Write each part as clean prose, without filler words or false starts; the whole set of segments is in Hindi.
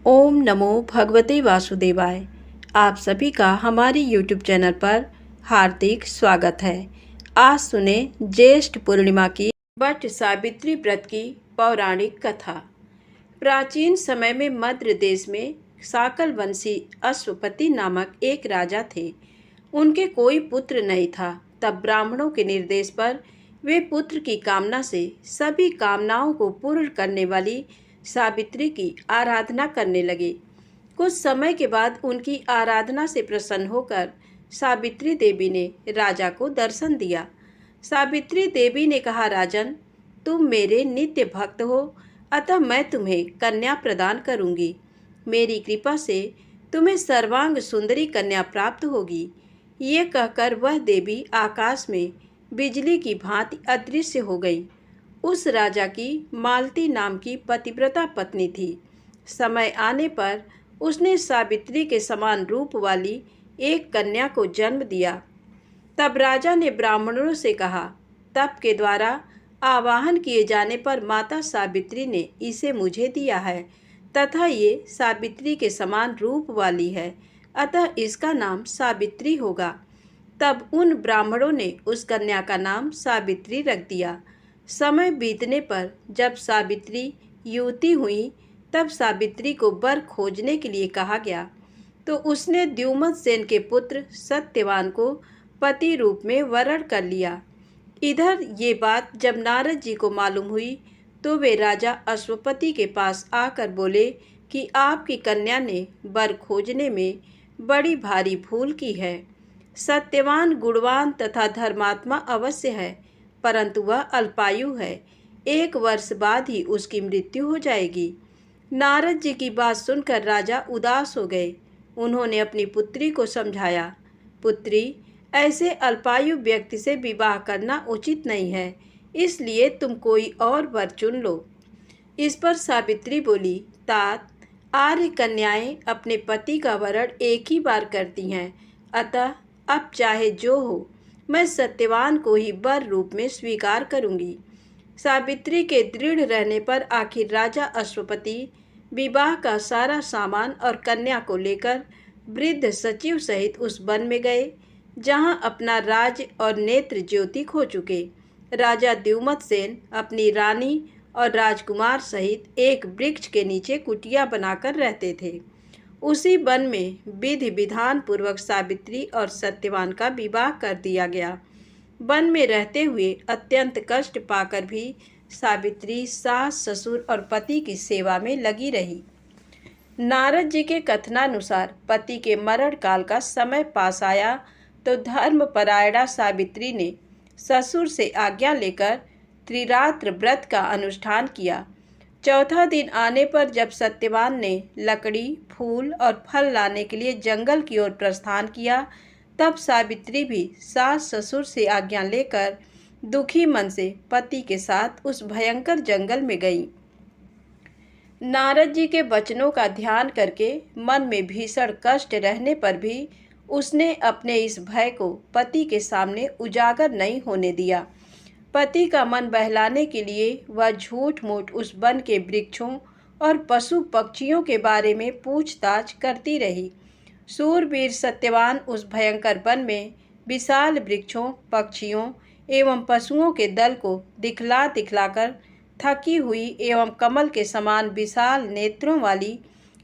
ओम नमो भगवते वासुदेवाय। आप सभी का हमारे YouTube चैनल पर हार्दिक स्वागत है। आज सुने ज्येष्ठ पूर्णिमा की वट सावित्री व्रत की पौराणिक कथा। प्राचीन समय में मद्र देश में साकल वंशी अश्वपति नामक एक राजा थे। उनके कोई पुत्र नहीं था। तब ब्राह्मणों के निर्देश पर वे पुत्र की कामना से सभी कामनाओं को पूर्ण करने वाली सावित्री की आराधना करने लगे। कुछ समय के बाद उनकी आराधना से प्रसन्न होकर सावित्री देवी ने राजा को दर्शन दिया। सावित्री देवी ने कहा, राजन, तुम मेरे नित्य भक्त हो, अतः मैं तुम्हें कन्या प्रदान करूंगी। मेरी कृपा से तुम्हें सर्वांग सुंदरी कन्या प्राप्त होगी। ये कहकर वह देवी आकाश में बिजली की भांति अदृश्य हो गई। उस राजा की मालती नाम की पतिव्रता पत्नी थी। समय आने पर उसने सावित्री के समान रूप वाली एक कन्या को जन्म दिया। तब राजा ने ब्राह्मणों से कहा, तप के द्वारा आवाहन किए जाने पर माता सावित्री ने इसे मुझे दिया है तथा ये सावित्री के समान रूप वाली है, अतः इसका नाम सावित्री होगा। तब उन ब्राह्मणों ने उस कन्या का नाम सावित्री रख दिया। समय बीतने पर जब सावित्री युवती हुई, तब सावित्री को वर खोजने के लिए कहा गया, तो उसने द्युमत सेन के पुत्र सत्यवान को पति रूप में वरण कर लिया। इधर ये बात जब नारद जी को मालूम हुई, तो वे राजा अश्वपति के पास आकर बोले कि आपकी कन्या ने वर खोजने में बड़ी भारी भूल की है। सत्यवान गुणवान तथा धर्मात्मा अवश्य है, परंतु वह अल्पायु है। 1 वर्ष बाद ही उसकी मृत्यु हो जाएगी। नारद जी की बात सुनकर राजा उदास हो गए। उन्होंने अपनी पुत्री को समझाया, पुत्री, ऐसे अल्पायु व्यक्ति से विवाह करना उचित नहीं है, इसलिए तुम कोई और वर चुन लो। इस पर सावित्री बोली, तात, आर्य कन्याएं अपने पति का वरण एक ही बार करती हैं, अतः अब चाहे जो हो, मैं सत्यवान को ही वर रूप में स्वीकार करूंगी। सावित्री के दृढ़ रहने पर आखिर राजा अश्वपति विवाह का सारा सामान और कन्या को लेकर वृद्ध सचिव सहित उस वन में गए, जहां अपना राज और नेत्र ज्योति खो चुके राजा द्युमत सेन अपनी रानी और राजकुमार सहित एक वृक्ष के नीचे कुटिया बनाकर रहते थे। उसी वन में विधि विधान पूर्वक सावित्री और सत्यवान का विवाह कर दिया गया। वन में रहते हुए अत्यंत कष्ट पाकर भी सावित्री सास, ससुर और पति की सेवा में लगी रही। नारद जी के कथनानुसार पति के मरण काल का समय पास आया, तो धर्मपरायणा सावित्री ने ससुर से आज्ञा लेकर त्रिरात्र व्रत का अनुष्ठान किया। चौथा दिन आने पर जब सत्यवान ने लकड़ी, फूल और फल लाने के लिए जंगल की ओर प्रस्थान किया, तब सावित्री भी सास ससुर से आज्ञा लेकर दुखी मन से पति के साथ उस भयंकर जंगल में गई। नारद जी के वचनों का ध्यान करके मन में भीषण कष्ट रहने पर भी उसने अपने इस भय को पति के सामने उजागर नहीं होने दिया। पति का मन बहलाने के लिए वह झूठ मूठ उस वन के वृक्षों और पशु पक्षियों के बारे में पूछताछ करती रही। सूरवीर सत्यवान उस भयंकर वन में विशाल वृक्षों, पक्षियों एवं पशुओं के दल को दिखला दिखलाकर थकी हुई एवं कमल के समान विशाल नेत्रों वाली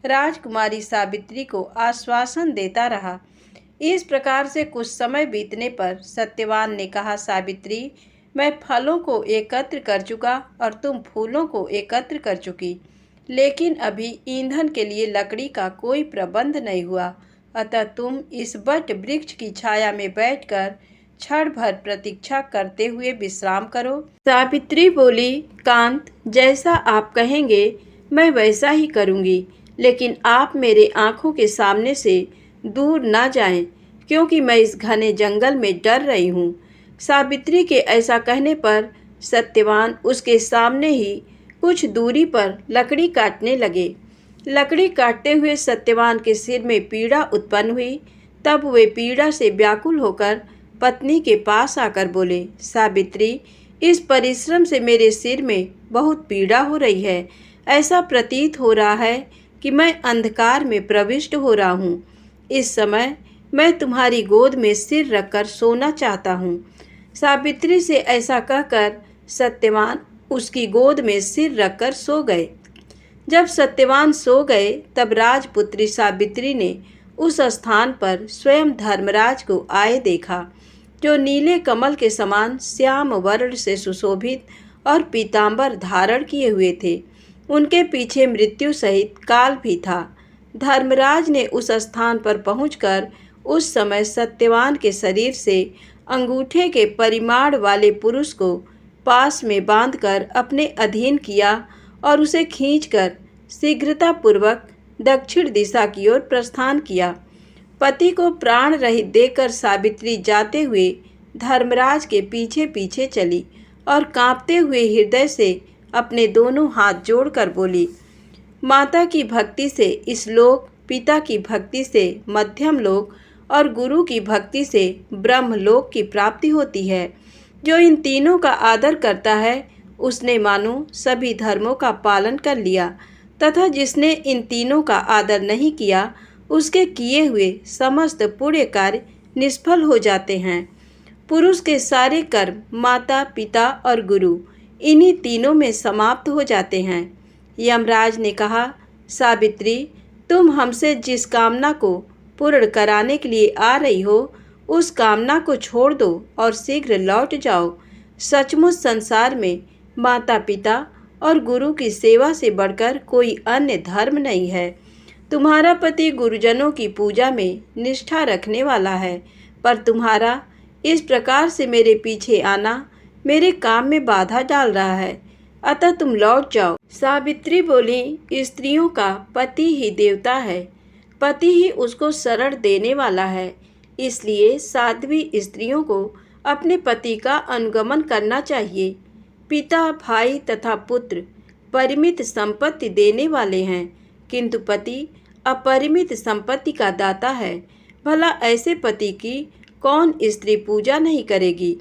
राजकुमारी सावित्री को आश्वासन देता रहा। इस प्रकार से कुछ समय बीतने पर सत्यवान ने कहा, सावित्री, मैं फलों को एकत्र कर चुका और तुम फूलों को एकत्र कर चुकी, लेकिन अभी ईंधन के लिए लकड़ी का कोई प्रबंध नहीं हुआ, अतः तुम इस वट वृक्ष की छाया में बैठकर क्षण भर प्रतीक्षा करते हुए विश्राम करो। सावित्री बोली, कांत, जैसा आप कहेंगे मैं वैसा ही करूँगी, लेकिन आप मेरे आँखों के सामने से दूर ना जाएं, क्योंकि मैं इस घने जंगल में डर रही हूँ। सावित्री के ऐसा कहने पर सत्यवान उसके सामने ही कुछ दूरी पर लकड़ी काटने लगे। लकड़ी काटते हुए सत्यवान के सिर में पीड़ा उत्पन्न हुई। तब वे पीड़ा से व्याकुल होकर पत्नी के पास आकर बोले, सावित्री, इस परिश्रम से मेरे सिर में बहुत पीड़ा हो रही है। ऐसा प्रतीत हो रहा है कि मैं अंधकार में प्रविष्ट हो रहा हूँ। इस समय मैं तुम्हारी गोद में सिर रखकर सोना चाहता हूँ। सावित्री से ऐसा कहकर सत्यवान उसकी गोद में सिर रखकर सो गए। जब सत्यवान सो गए तब राजपुत्री सावित्री ने उस स्थान पर स्वयं धर्मराज को आए देखा, जो नीले कमल के समान श्याम वर्ण से सुशोभित और पीतांबर धारण किए हुए थे। उनके पीछे मृत्यु सहित काल भी था। धर्मराज ने उस स्थान पर पहुंचकर उस समय सत्यवान के शरीर से अंगूठे के परिमाण वाले पुरुष को पास में बांधकर अपने अधीन किया और उसे खींचकर शीघ्रतापूर्वक दक्षिण दिशा की ओर प्रस्थान किया। पति को प्राण रहित देखकर सावित्री जाते हुए धर्मराज के पीछे पीछे चली और कांपते हुए हृदय से अपने दोनों हाथ जोड़कर बोली, माता की भक्ति से इस लोक, पिता की भक्ति से मध्यम लोक और गुरु की भक्ति से ब्रह्मलोक की प्राप्ति होती है। जो इन तीनों का आदर करता है उसने मानो सभी धर्मों का पालन कर लिया, तथा जिसने इन तीनों का आदर नहीं किया उसके किए हुए समस्त पुण्य कार्य निष्फल हो जाते हैं। पुरुष के सारे कर्म माता, पिता और गुरु इन्हीं तीनों में समाप्त हो जाते हैं। यमराज ने कहा, सावित्री, तुम हमसे जिस कामना को पूर्ण कराने के लिए आ रही हो उस कामना को छोड़ दो और शीघ्र लौट जाओ। सचमुच संसार में माता, पिता और गुरु की सेवा से बढ़कर कोई अन्य धर्म नहीं है। तुम्हारा पति गुरुजनों की पूजा में निष्ठा रखने वाला है, पर तुम्हारा इस प्रकार से मेरे पीछे आना मेरे काम में बाधा डाल रहा है, अतः तुम लौट जाओ। सावित्री बोली, स्त्रियों का पति ही देवता है, पति ही उसको शरण देने वाला है, इसलिए साध्वी स्त्रियों को अपने पति का अनुगमन करना चाहिए। पिता, भाई तथा पुत्र परिमित संपत्ति देने वाले हैं, किंतु पति अपरिमित संपत्ति का दाता है। भला ऐसे पति की कौन स्त्री पूजा नहीं करेगी।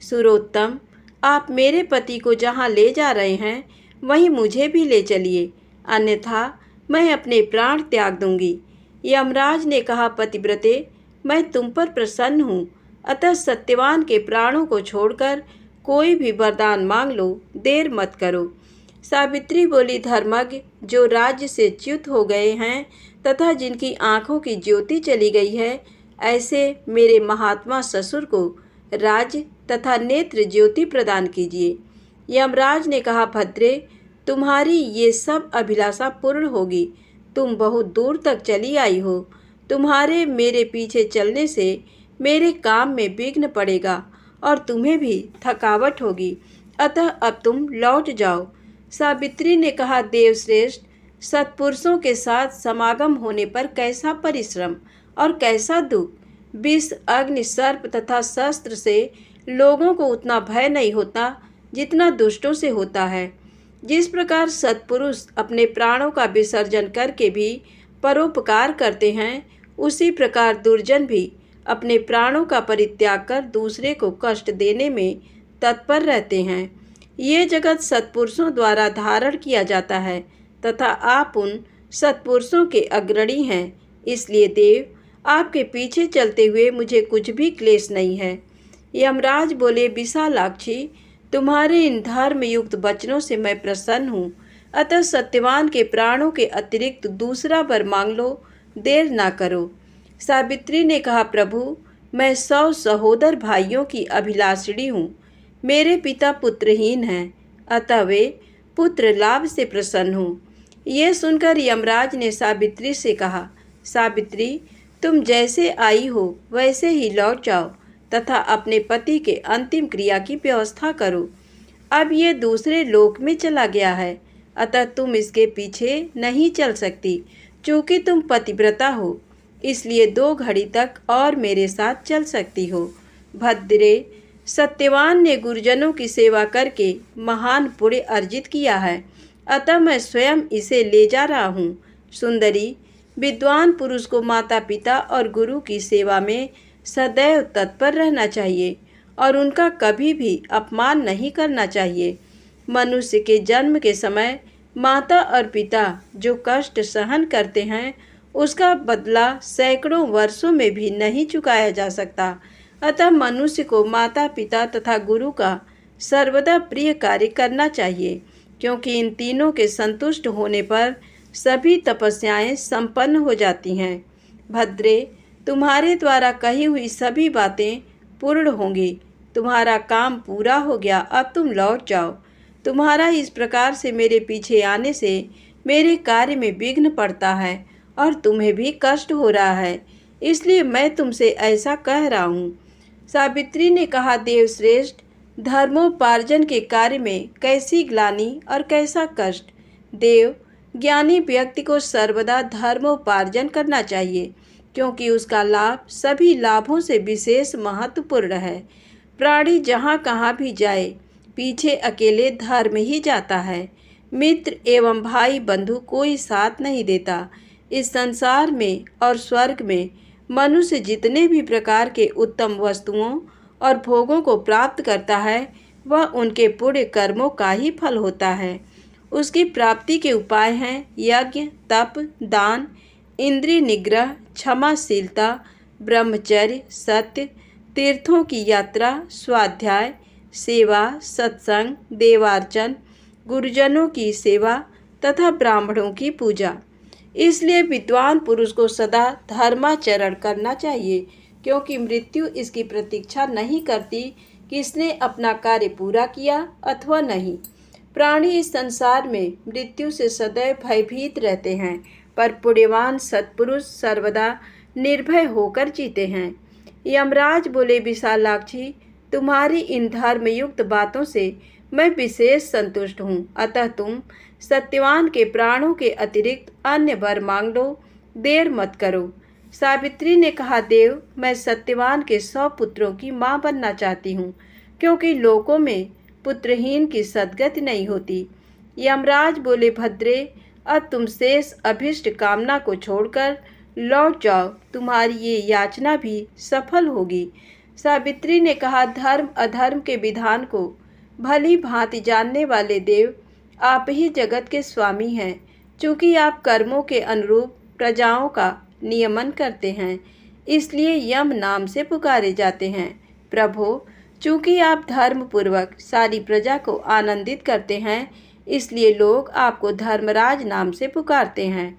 सुरोत्तम, आप मेरे पति को जहाँ ले जा रहे हैं वहीं मुझे भी ले चलिए, अन्यथा मैं अपने प्राण त्याग दूंगी। यमराज ने कहा, पतिव्रते, मैं तुम पर प्रसन्न हूँ, अतः सत्यवान के प्राणों को छोड़कर कोई भी वरदान मांग लो, देर मत करो। सावित्री बोली, धर्मज्ञ जो राज्य से च्युत हो गए हैं तथा जिनकी आँखों की ज्योति चली गई है, ऐसे मेरे महात्मा ससुर को राज्य तथा नेत्र ज्योति प्रदान कीजिए। यमराज ने कहा, भद्रे, तुम्हारी ये सब अभिलाषा पूर्ण होगी। तुम बहुत दूर तक चली आई हो, तुम्हारे मेरे पीछे चलने से मेरे काम में विघ्न पड़ेगा और तुम्हें भी थकावट होगी, अतः अब तुम लौट जाओ। सावित्री ने कहा, देवश्रेष्ठ, सत्पुरुषों के साथ समागम होने पर कैसा परिश्रम और कैसा दुख। विष, अग्नि, सर्प तथा शस्त्र से लोगों को उतना भय नहीं होता जितना दुष्टों से होता है। जिस प्रकार सत्पुरुष अपने प्राणों का विसर्जन करके भी परोपकार करते हैं, उसी प्रकार दुर्जन भी अपने प्राणों का परित्याग कर दूसरे को कष्ट देने में तत्पर रहते हैं। ये जगत सत्पुरुषों द्वारा धारण किया जाता है तथा आप उन सत्पुरुषों के अग्रणी हैं, इसलिए देव, आपके पीछे चलते हुए मुझे कुछ भी क्लेश नहीं है। यमराज बोले, विशालाक्षी, तुम्हारे इन धर्मयुक्त वचनों से मैं प्रसन्न हूँ, अतः सत्यवान के प्राणों के अतिरिक्त दूसरा वर मांग लो, देर ना करो। सावित्री ने कहा, प्रभु, मैं 100 सहोदर भाइयों की अभिलाषिणी हूँ। मेरे पिता पुत्रहीन हैं, अतः वे पुत्र लाभ से प्रसन्न हूँ। ये सुनकर यमराज ने सावित्री से कहा, सावित्री, तुम जैसे आई हो वैसे ही लौट जाओ तथा अपने पति के अंतिम क्रिया की व्यवस्था करो। अब ये दूसरे लोक में चला गया है, अतः तुम इसके पीछे नहीं चल सकती। चूँकि तुम पतिव्रता हो, इसलिए 2 घड़ी तक और मेरे साथ चल सकती हो। भद्रे, सत्यवान ने गुरुजनों की सेवा करके महान पुण्य अर्जित किया है, अतः मैं स्वयं इसे ले जा रहा हूँ। सुंदरी, विद्वान पुरुष को माता, पिता और गुरु की सेवा में सदैव तत्पर रहना चाहिए और उनका कभी भी अपमान नहीं करना चाहिए। मनुष्य के जन्म के समय माता और पिता जो कष्ट सहन करते हैं उसका बदला सैकड़ों वर्षों में भी नहीं चुकाया जा सकता। अतः मनुष्य को माता पिता तथा गुरु का सर्वदा प्रिय कार्य करना चाहिए, क्योंकि इन तीनों के संतुष्ट होने पर सभी तपस्याएं संपन्न हो जाती हैं। भद्रे, तुम्हारे द्वारा कही हुई सभी बातें पूर्ण होंगी। तुम्हारा काम पूरा हो गया, अब तुम लौट जाओ। तुम्हारा इस प्रकार से मेरे पीछे आने से मेरे कार्य में विघ्न पड़ता है और तुम्हें भी कष्ट हो रहा है, इसलिए मैं तुमसे ऐसा कह रहा हूँ। सावित्री ने कहा, देवश्रेष्ठ, धर्मोपार्जन के कार्य में कैसी ग्लानि और कैसा कष्ट। देव, ज्ञानी व्यक्ति को सर्वदा धर्मोपार्जन करना चाहिए, क्योंकि उसका लाभ सभी लाभों से विशेष महत्वपूर्ण है। प्राणी जहाँ कहाँ भी जाए, पीछे अकेले धर्म ही जाता है। मित्र एवं भाई बंधु कोई साथ नहीं देता। इस संसार में और स्वर्ग में मनुष्य जितने भी प्रकार के उत्तम वस्तुओं और भोगों को प्राप्त करता है, वह उनके पुण्य कर्मों का ही फल होता है। उसकी प्राप्ति के उपाय हैं यज्ञ, तप, दान, इंद्रिय निग्रह, क्षमाशीलता, ब्रह्मचर्य, सत्य, तीर्थों की यात्रा, स्वाध्याय, सेवा, सत्संग, देवार्चन, गुरुजनों की सेवा तथा ब्राह्मणों की पूजा। इसलिए विद्वान पुरुष को सदा धर्माचरण करना चाहिए, क्योंकि मृत्यु इसकी प्रतीक्षा नहीं करती कि इसने अपना कार्य पूरा किया अथवा नहीं। प्राणी इस संसार में मृत्यु से सदैव भयभीत रहते हैं, पर पुण्यवान सत्पुरुष सर्वदा निर्भय होकर जीते हैं। यमराज बोले, विशालाक्षी, तुम्हारी इन धर्मयुक्त बातों से मैं विशेष संतुष्ट हूँ, अतः तुम सत्यवान के प्राणों के अतिरिक्त अन्य वर मांग लो, देर मत करो। सावित्री ने कहा, देव, मैं सत्यवान के 100 पुत्रों की माँ बनना चाहती हूँ, क्योंकि लोकों में पुत्रहीन की सद्गति नहीं होती। यमराज बोले, भद्रे, अब तुम शेष अभिष्ट कामना को छोड़कर लौट जाओ, तुम्हारी ये याचना भी सफल होगी। सावित्री ने कहा, धर्म अधर्म के विधान को भली भांति जानने वाले देव, आप ही जगत के स्वामी हैं। चूँकि आप कर्मों के अनुरूप प्रजाओं का नियमन करते हैं, इसलिए यम नाम से पुकारे जाते हैं। प्रभो, चूँकि आप धर्म पूर्वक सारी प्रजा को आनंदित करते हैं, इसलिए लोग आपको धर्मराज नाम से पुकारते हैं।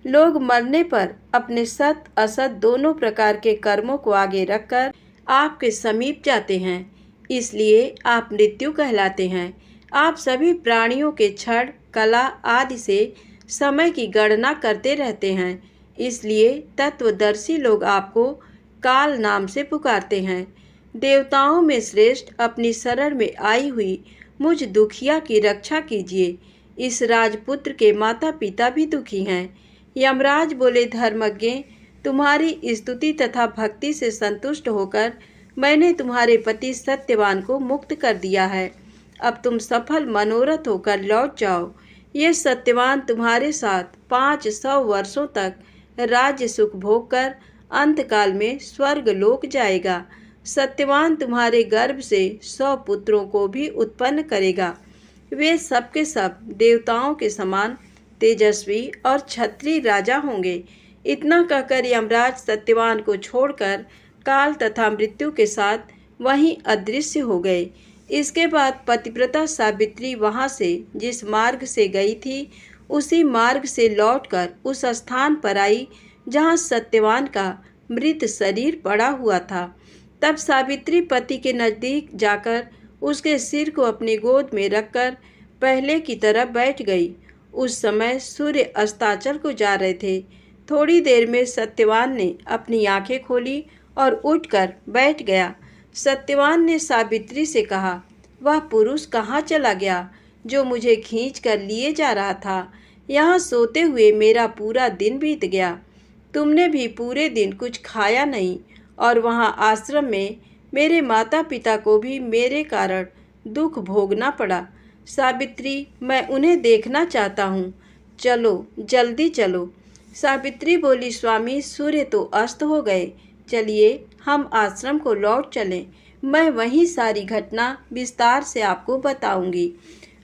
लोग मरने पर अपने सत असत दोनों प्रकार के कर्मों को आगे रखकर आपके समीप जाते हैं, इसलिए आप मृत्यु कहलाते हैं। आप सभी प्राणियों के क्षण, कला आदि से समय की गणना करते रहते हैं, इसलिए तत्वदर्शी लोग आपको काल नाम से पुकारते हैं। देवताओं में श्रेष्ठ, अपनी शरण में आई हुई मुझ दुखिया की रक्षा कीजिए। इस राजपुत्र के माता पिता भी दुखी हैं। यमराज बोले, धर्मज्ञ, तुम्हारी स्तुति तथा भक्ति से संतुष्ट होकर मैंने तुम्हारे पति सत्यवान को मुक्त कर दिया है। अब तुम सफल मनोरथ होकर लौट जाओ। ये सत्यवान तुम्हारे साथ 500 वर्षों तक राज्य सुख भोग कर अंतकाल में स्वर्ग लोक जाएगा। सत्यवान तुम्हारे गर्भ से 100 पुत्रों को भी उत्पन्न करेगा। वे सब के सब देवताओं के समान तेजस्वी और क्षत्रिय राजा होंगे। इतना कहकर यमराज सत्यवान को छोड़कर काल तथा मृत्यु के साथ वहीं अदृश्य हो गए। इसके बाद पतिव्रता सावित्री वहां से जिस मार्ग से गई थी, उसी मार्ग से लौटकर उस स्थान पर आई जहां सत्यवान का मृत शरीर पड़ा हुआ था। तब सावित्री पति के नज़दीक जाकर उसके सिर को अपनी गोद में रखकर पहले की तरह बैठ गई। उस समय सूर्य अस्ताचल को जा रहे थे। थोड़ी देर में सत्यवान ने अपनी आंखें खोली और उठकर बैठ गया। सत्यवान ने सावित्री से कहा, वह पुरुष कहाँ चला गया जो मुझे खींच कर लिए जा रहा था? यहाँ सोते हुए मेरा पूरा दिन बीत गया। तुमने भी पूरे दिन कुछ खाया नहीं, और वहाँ आश्रम में मेरे माता पिता को भी मेरे कारण दुख भोगना पड़ा। सावित्री, मैं उन्हें देखना चाहता हूँ, चलो जल्दी चलो। सावित्री बोली, स्वामी, सूर्य तो अस्त हो गए, चलिए हम आश्रम को लौट चलें। मैं वहीं सारी घटना विस्तार से आपको बताऊंगी।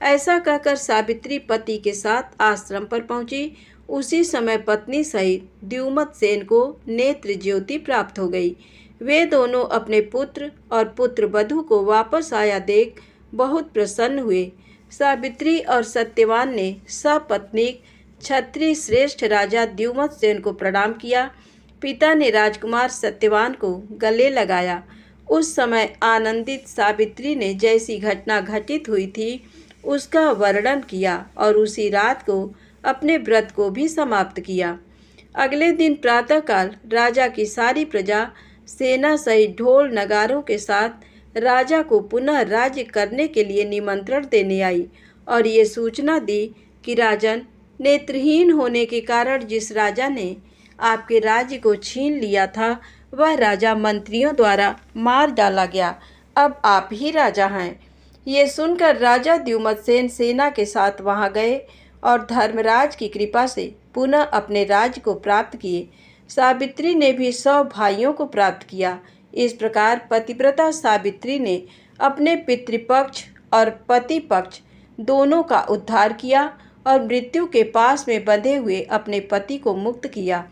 ऐसा कहकर सावित्री पति के साथ आश्रम पर पहुंची। उसी समय पत्नी सहित द्युमत सेन को नेत्र ज्योति प्राप्त हो गई। वे दोनों अपने पुत्र और पुत्र वधू को वापस आया देख बहुत प्रसन्न हुए। सावित्री और सत्यवान ने सपत्नीक क्षत्रिय श्रेष्ठ राजा द्युमत सेन को प्रणाम किया। पिता ने राजकुमार सत्यवान को गले लगाया। उस समय आनंदित सावित्री ने जैसी घटना घटित हुई थी उसका वर्णन किया और उसी रात को अपने व्रत को भी समाप्त किया। अगले दिन प्रातःकाल राजा की सारी प्रजा सेना सहित ढोल नगारों के साथ राजा को पुनः राज्य करने के लिए निमंत्रण देने आई और ये सूचना दी कि राजन, नेत्रहीन होने के कारण जिस राजा ने आपके राज्य को छीन लिया था वह राजा मंत्रियों द्वारा मार डाला गया। अब आप ही राजा हैं। ये सुनकर राजा द्युमत्सेन सेना के साथ वहां गए और धर्मराज की कृपा से पुनः अपने राज्य को प्राप्त किए। सावित्री ने भी 100 भाइयों को प्राप्त किया। इस प्रकार पतिव्रता सावित्री ने अपने पितृपक्ष और पति पक्ष दोनों का उद्धार किया और मृत्यु के पास में बंधे हुए अपने पति को मुक्त किया।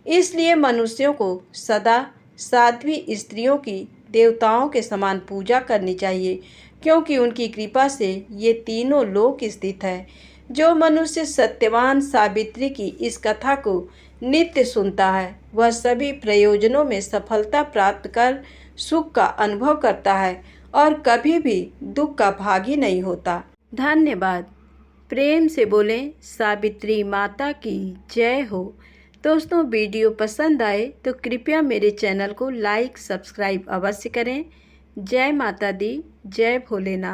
इसलिए मनुष्यों को सदा साध्वी स्त्रियों की देवताओं के समान पूजा करनी चाहिए, क्योंकि उनकी कृपा से ये तीनों लोक स्थित है। जो मनुष्य सत्यवान सावित्री की इस कथा को नित्य सुनता है वह सभी प्रयोजनों में सफलता प्राप्त कर सुख का अनुभव करता है और कभी भी दुख का भागी नहीं होता। धन्यवाद। प्रेम से बोलें सावित्री माता की जय हो। दोस्तों, वीडियो पसंद आए तो कृपया मेरे चैनल को लाइक सब्सक्राइब अवश्य करें। जय माता दी, जय भोलेनाथ।